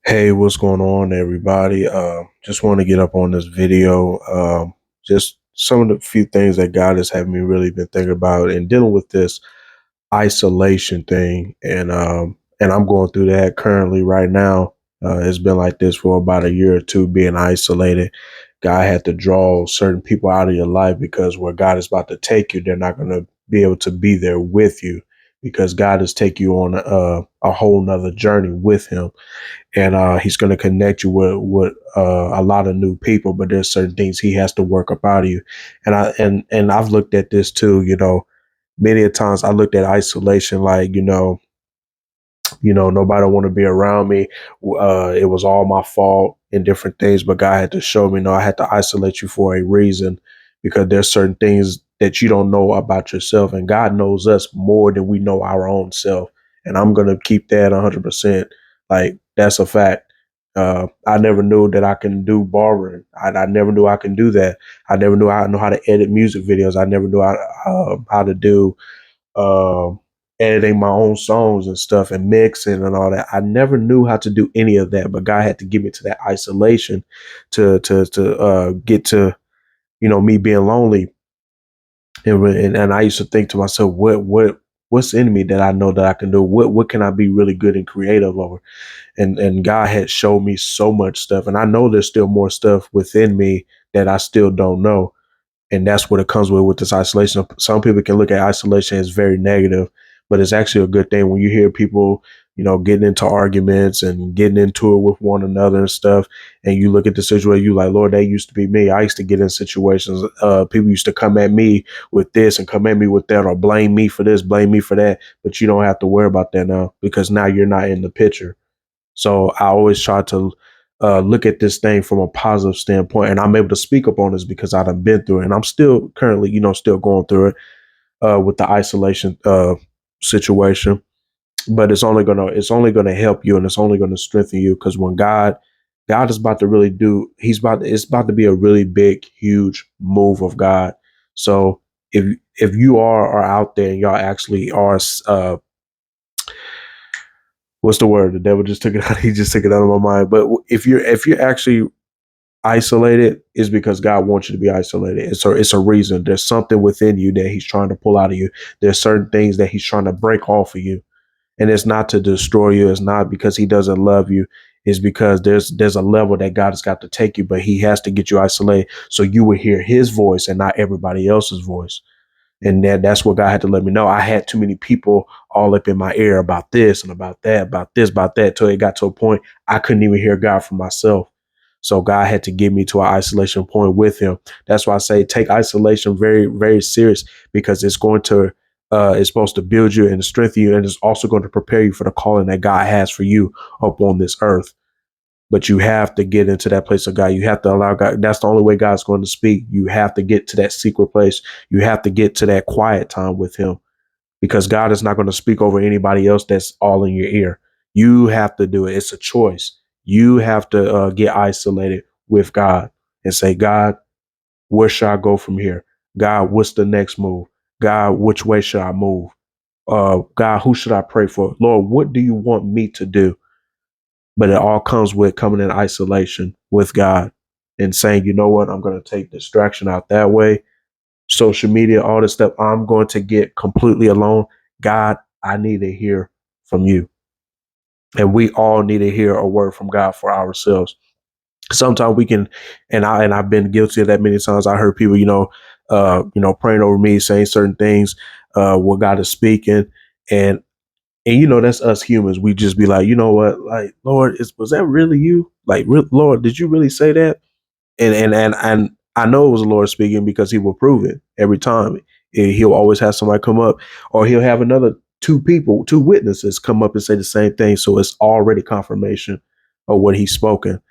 Hey, what's going on, everybody? Just want to get up on this video. Just some of the few things that God has had me really been thinking about and dealing with this isolation thing, and I'm going through that currently right now. It's been like this for about a year or two, being isolated. God had to draw certain people out of your life because where God is about to take you, they're not going to be able to be there with you because God is taking you on a whole nother journey with Him, and he's going to connect you with a lot of new people. But there's certain things he has to work up out of you, and I've looked at this too. Many a times I looked at isolation like nobody want to be around me. It was all my fault in different things, but God had to show me, no, I had to isolate you for a reason because there's certain things that you don't know about yourself, and God knows us more than we know our own self. And I'm gonna keep that 100%. Like that's a fact. I never knew that I can do barbering. I never knew I can do that. I never knew I know how to edit music videos. I never knew how to do um, editing my own songs and stuff and mixing and all that. I never knew how to do any of that, but God had to get me to that isolation to get to me being lonely. And I used to think to myself, what's in me that I know that I can do? What can I be really good and creative over? And God had showed me so much stuff, and I know there's still more stuff within me that I still don't know, and that's what it comes with this isolation. Some people can look at isolation as very negative, but it's actually a good thing when you hear people, getting into arguments and getting into it with one another and stuff. And you look at the situation, you like, Lord, that used to be me. I used to get in situations. People used to come at me with this and come at me with that, or blame me for this, blame me for that. But you don't have to worry about that now because now you're not in the picture. So I always try to look at this thing from a positive standpoint, and I'm able to speak up on this because I've been through it, and I'm still currently, still going through it with the isolation situation. But it's only gonna help you, and it's only gonna strengthen you because when God is about to really do, it's about to be a really big, huge move of God. So if you are out there and y'all actually are what's the word? The devil just took it out. He just took it out of my mind. But if you're actually isolated, is because God wants you to be isolated. It's a reason. There's something within you that He's trying to pull out of you. There's certain things that He's trying to break off of you, and it's not to destroy you. It's not because He doesn't love you. It's because there's a level that God has got to take you, but He has to get you isolated so you will hear His voice and not everybody else's voice. And that's what God had to let me know. I had too many people all up in my ear about this and about that, about this, about that, till it got to a point I couldn't even hear God for myself. So God had to get me to an isolation point with Him. That's why I say take isolation very, very serious because it's supposed to build you and strengthen you, and it's also going to prepare you for the calling that God has for you up on this earth. But you have to get into that place of God. You have to allow God. That's the only way God's going to speak. You have to get to that secret place. You have to get to that quiet time with Him because God is not going to speak over anybody else that's all in your ear. You have to do it. It's a choice. You have to get isolated with God and say, God, where should I go from here? God, what's the next move? God, which way should I move? God, who should I pray for? Lord, what do you want me to do? But it all comes with coming in isolation with God and saying, you know what, I'm going to take distraction out that way. Social media, all this stuff, I'm going to get completely alone. God, I need to hear from you. And we all need to hear a word from God for ourselves. Sometimes we can, and I've been guilty of that many times. I heard people, praying over me, saying certain things, what God is speaking, and that's us humans. We just be like, you know what, like, Lord, was that really you? Like, Lord, did you really say that? And I know it was the Lord speaking because He will prove it every time. He'll always have somebody come up, or He'll have another two witnesses come up and say the same thing. So it's already confirmation of what He's spoken.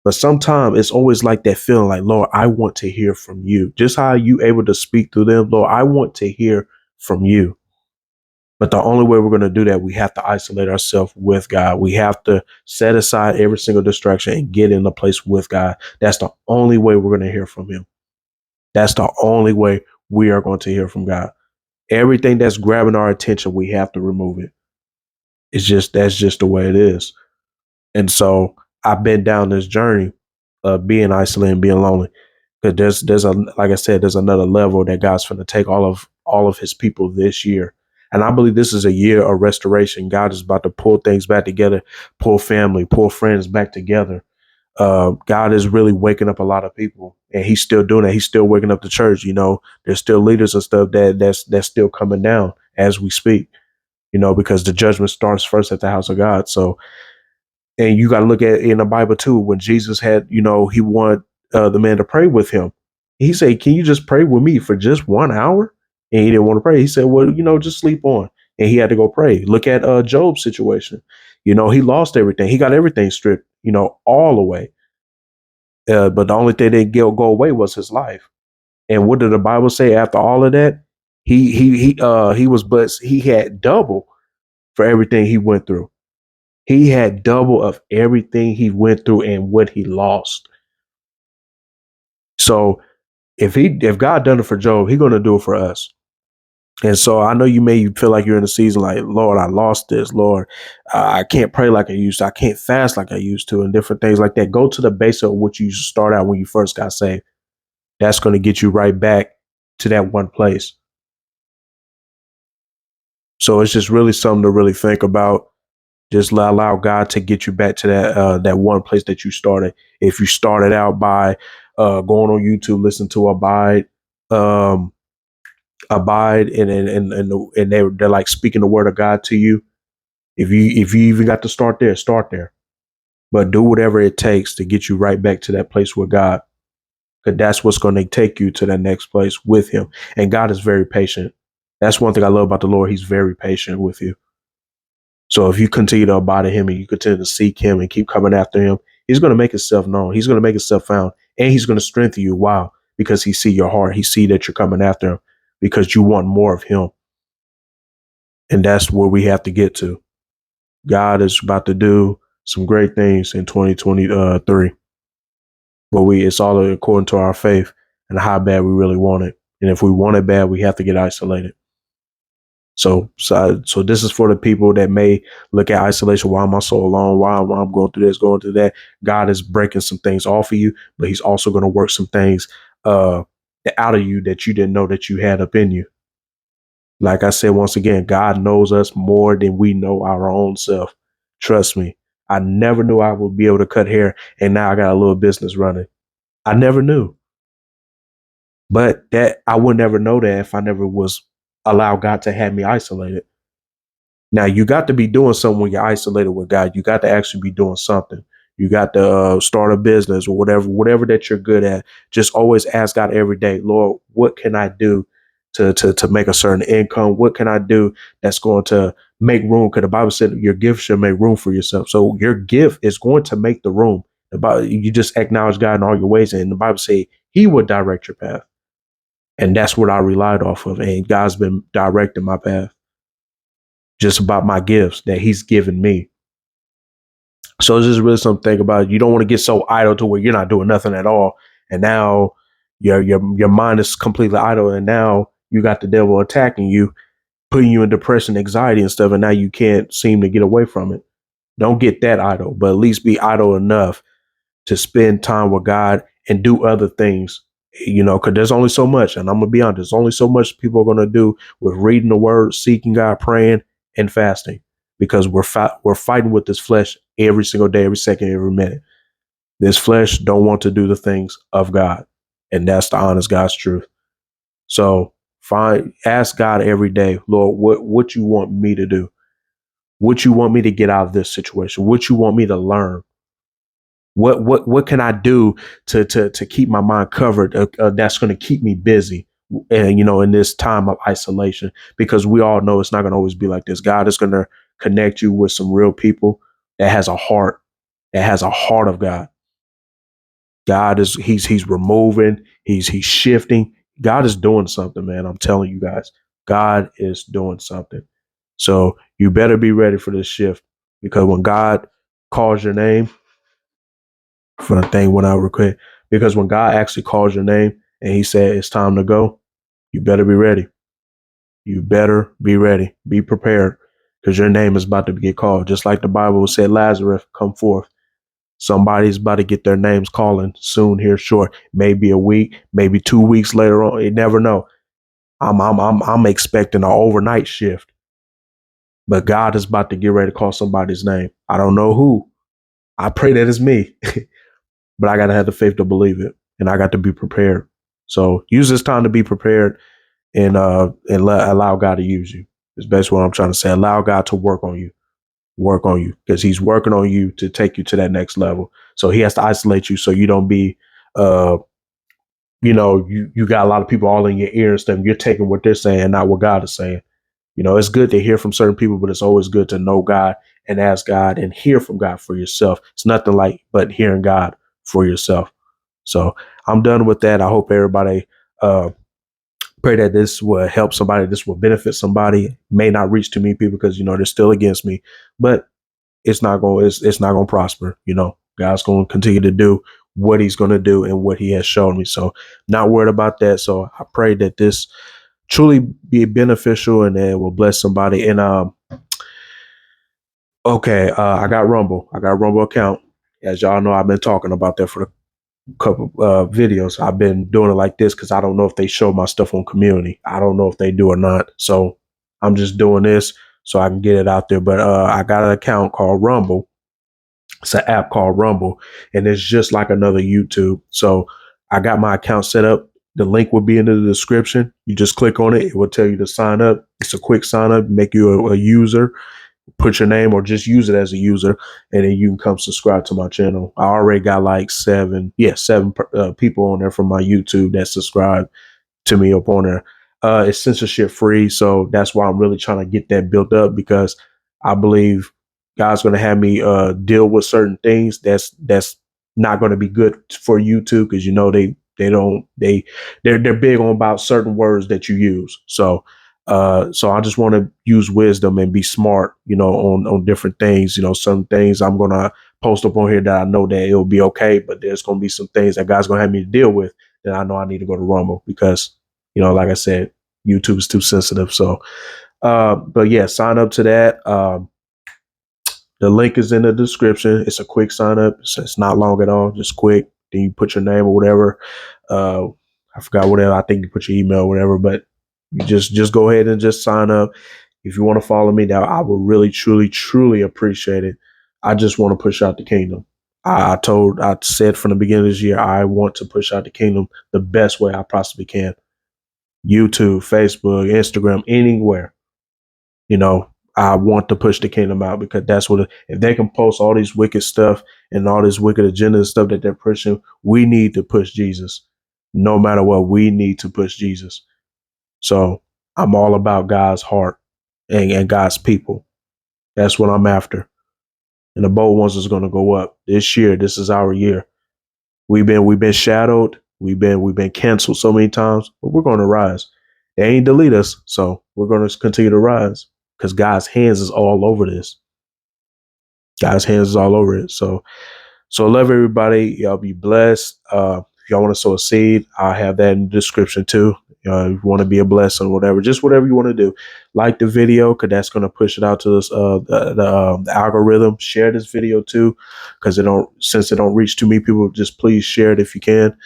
But sometimes it's always like that feeling like, Lord, I want to hear from you. Just how you able to speak through them, Lord, I want to hear from you. But the only way we're going to do that, we have to isolate ourselves with God. We have to set aside every single distraction and get in a place with God. That's the only way we're going to hear from Him. That's the only way we are going to hear from God. Everything that's grabbing our attention, we have to remove it. That's just the way it is. And so I've been down this journey of being isolated and being lonely. Because there's a like I said, there's another level that God's going to take all of His people this year, and I believe this is a year of restoration. God is about to pull things back together, pull family, pull friends back together. God is really waking up a lot of people, and He's still doing that. He's still waking up the church. You know, there's still leaders and stuff that's still coming down as we speak. You know, because the judgment starts first at the house of God. So, and you got to look at in the Bible too. When Jesus had, you know, He wanted the man to pray with Him. He said, "Can you just pray with me for just 1 hour?" And he didn't want to pray. He said, "Well, you know, just sleep on." And he had to go pray. Look at Job's situation. You know, he lost everything. He got everything stripped. You know, all away. But the only thing that didn't go away was his life. And what did the Bible say after all of that? He was blessed. He had double for everything he went through. He had double of everything he went through and what he lost. So if God done it for Job, He's gonna do it for us. And so I know you may feel like you're in a season like, Lord, I lost this. Lord, I can't pray like I used to. I can't fast like I used to, and different things like that. Go to the base of what you start out when you first got saved. That's going to get you right back to that one place. So it's just really something to really think about. Just allow God to get you back to that one place that you started. If you started out by going on YouTube, listen to um, Abide, and they're like speaking the word of God to you. If you even got to start there, start there. But do whatever it takes to get you right back to that place with God, because that's what's going to take you to that next place with Him. And God is very patient. That's one thing I love about the Lord. He's very patient with you. So if you continue to abide in Him and you continue to seek Him and keep coming after Him, He's going to make Himself known. He's going to make Himself found, and He's going to strengthen you. Wow, because He see your heart. He see that you're coming after Him because you want more of Him, and that's where we have to get to. God is about to do some great things in 2023, but it's all according to our faith and how bad we really want it. And if we want it bad, we have to get isolated. So this is for the people that may look at isolation. Why am I so alone? Why am I going through this, going through that? God is breaking some things off of you, but He's also going to work some things uh, out of you that you didn't know that you had up in you. Like I said, once again, God knows us more than we know our own self. Trust me. I never knew I would be able to cut hair, and now I got a little business running. I never knew. But that I would never know that if I never was allow God to have me isolated. Now you got to be doing something when you're isolated with God. You got to actually be doing something. You got to start a business or whatever that you're good at. Just always ask God every day, Lord, what can I do to make a certain income? What can I do that's going to make room? Because the Bible said your gift should make room for yourself. So your gift is going to make the room. The Bible, you just acknowledge God in all your ways, and the Bible say He will direct your path. And that's what I relied off of. And God's been directing my path just about my gifts that He's given me. So it's just really something to think about. You don't want to get so idle to where you're not doing nothing at all. And now your mind is completely idle. And now you got the devil attacking you, putting you in depression, anxiety and stuff. And now you can't seem to get away from it. Don't get that idle, but at least be idle enough to spend time with God and do other things, you know, because there's only so much. And I'm going to be honest, there's only so much people are going to do with reading the word, seeking God, praying, and fasting, because we're fighting with this flesh every single day, every second, every minute. This flesh don't want to do the things of God. And that's the honest God's truth. So ask God every day, Lord, what you want me to do? What you want me to get out of this situation? What you want me to learn? What can I do to keep my mind covered? That's going to keep me busy, and you know, in this time of isolation, because we all know it's not going to always be like this. God is going to connect you with some real people that has a heart of God. God is he's removing, he's shifting. God is doing something, man. I'm telling you guys, God is doing something. So you better be ready for this shift, because when God calls your name, for the thing went out real quick, because when God actually calls your name and He said it's time to go, you better be ready. You better be ready. Be prepared, because your name is about to get called. Just like the Bible said, Lazarus, come forth. Somebody's about to get their names calling soon here, short. Maybe a week, maybe 2 weeks later on. You never know. I'm expecting an overnight shift, but God is about to get ready to call somebody's name. I don't know who. I pray that it's me, but I gotta have the faith to believe it, and I got to be prepared. So use this time to be prepared and allow God to use you. Is basically what I'm trying to say. Allow God to work on you, because He's working on you to take you to that next level. So He has to isolate you so you don't be, uh, you got a lot of people all in your ear and stuff. You're taking what they're saying, not what God is saying. It's good to hear from certain people, but it's always good to know God and ask God and hear from God for yourself. It's nothing like but hearing God for yourself. So I'm done with that. I hope everybody uh, pray that this will help somebody. This will benefit somebody. May not reach too many people because they're still against me, but it's not going to prosper. God's going to continue to do what He's going to do and what He has shown me. So not worried about that. So I pray that this truly be beneficial and it will bless somebody. And okay, I got Rumble. I got Rumble account. As y'all know, I've been talking about that for a couple videos. I've been doing it like this because I don't know if they show my stuff on community. I don't know if they do or not. So I'm just doing this so I can get it out there. But I got an account called Rumble. It's an app called Rumble, and it's just like another YouTube. So I got my account set up. The link will be in the description. You just click on it. It will tell you to sign up. It's a quick sign up, make you a user, put your name or just use it as a user, and then you can come subscribe to my channel. I already got like seven people on there from my YouTube that subscribe to me up on there. It's censorship free, so that's why I'm really trying to get that built up, because I believe God's going to have me deal with certain things that's not going to be good for YouTube, because they're big on about certain words that you use. So I just want to use wisdom and be smart, on different things. Some things I'm gonna post up on here that I know that it'll be okay, but there's gonna be some things that God's gonna have me to deal with that I know I need to go to Rumble, because like I said, YouTube is too sensitive. So, but yeah, sign up to that. The link is in the description. It's a quick sign up. It's not long at all, just quick. Then you put your name or whatever. Uh, I forgot whatever. I think you put your email or whatever, but you just go ahead and just sign up. If you want to follow me, now I would really, truly, truly appreciate it. I just want to push out the kingdom. I said from the beginning of this year, I want to push out the kingdom the best way I possibly can. YouTube, Facebook, Instagram, anywhere. I want to push the kingdom out, because that's if they can post all these wicked stuff and all this wicked agenda and stuff that they're pushing, we need to push Jesus. No matter what, we need to push Jesus. So I'm all about God's heart and God's people. That's what I'm after. And the bold ones is going to go up this year. This is our year. We've been shadowed. We've been canceled so many times, but we're going to rise. They ain't delete us, so we're going to continue to rise, because God's hands is all over this. God's hands is all over it. So love everybody. Y'all be blessed. If y'all want to sow a seed, I'll have that in the description too. If you want to be a blessing or whatever, just whatever you want to do. Like the video, because that's going to push it out to this, the algorithm. Share this video too, because since it don't reach too many people, just please share it if you can.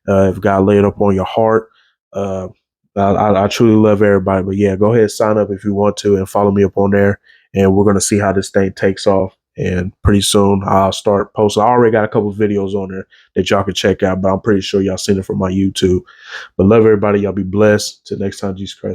If God laid it up on your heart. I truly love everybody. But yeah, go ahead, sign up if you want to, and follow me up on there. And we're going to see how this thing takes off. And pretty soon I'll start posting. I already got a couple of videos on there that y'all can check out, but I'm pretty sure y'all seen it from my YouTube. But love everybody. Y'all be blessed. Till next time, Jesus Christ.